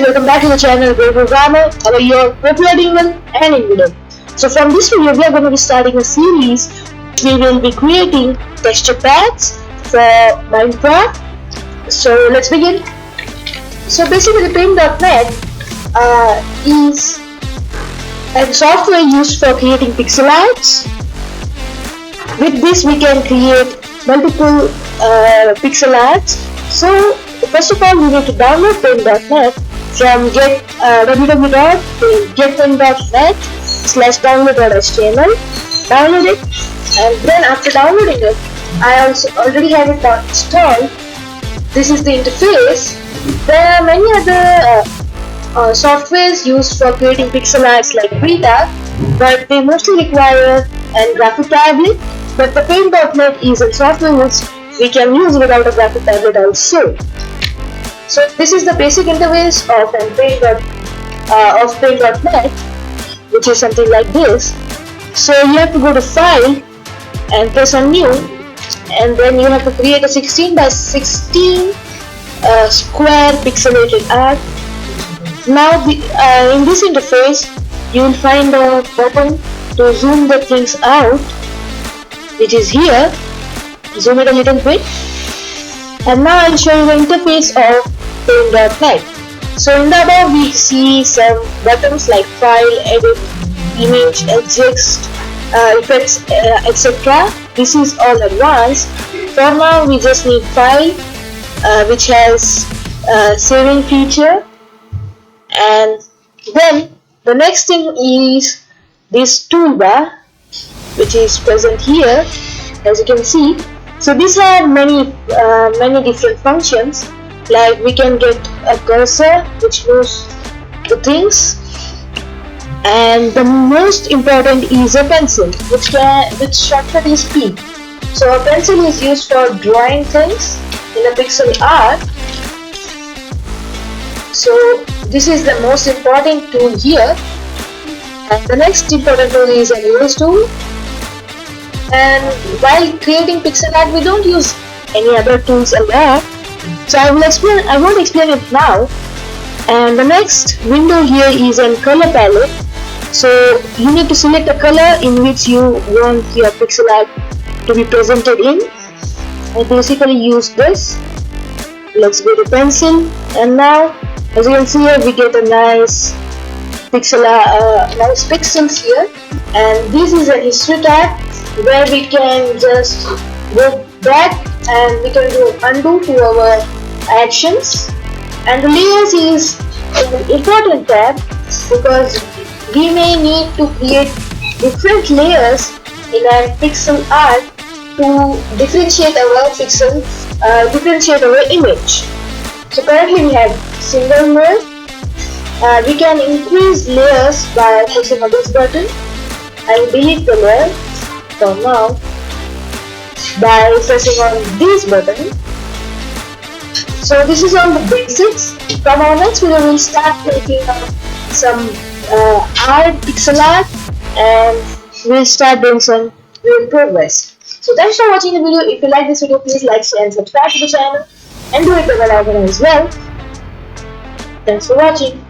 welcome back to the channel Go Programmer. How are you all? Hope you are doing well and in good. So from this video we are going to be starting a series. We will be creating texture packs for Minecraft. So let's begin. So basically Paint.net is a software used for creating pixel arts. With this we can create multiple pixel arts. So first of all, we need to download Paint.net from www.getpaint.net/download.html. Download it, and then after downloading it, I also already have it installed. This is the interface. There are many other softwares used for creating pixel arts like Krita, but they mostly require a graphic tablet. But the Paint.net is a software which we can use without a graphic tablet also. So this is the basic interface of Paint.net, which is something like this. So you have to go to File and press on New, and then you have to create a 16 by 16 square pixelated art. Now in this interface you will find a button to zoom the things out, which is here. Zoom it a little bit, and now I'll show you the interface of Paint.net. So in the above we see some buttons like File, Edit, Image, Adjust, Effects, etc. This is all advanced. For now we just need File, which has saving feature, and then the next thing is this toolbar, which is present here, as you can see. So these have many different functions. Like we can get a cursor which moves the things, and the most important is a pencil, which shortcut is P. So a pencil is used for drawing things in a pixel art. So this is the most important tool here, and the next important tool is an erase tool. And while creating pixel art, we don't use any other tools a lot. So I won't explain it now. And the next window here is a color palette. So you need to select a color in which you want your pixel art to be presented in. I basically use this. Let's go to pencil, and now as you can see here we get a nice nice pixels here. And this is a history tab where we can just go back and we can do undo to our actions. And the layers is an important tab because we may need to create different layers in our pixel art to differentiate our image. So currently we have single layer. We can increase layers by pressing on this button and delete the layer for now by pressing on this button. So this is all the basics. From our next video we'll start making some pixel art, and we'll start doing some real progress. So thanks for watching the video. If you like this video, please like, share and subscribe to the channel, and do hit the bell icon as well. Thanks for watching.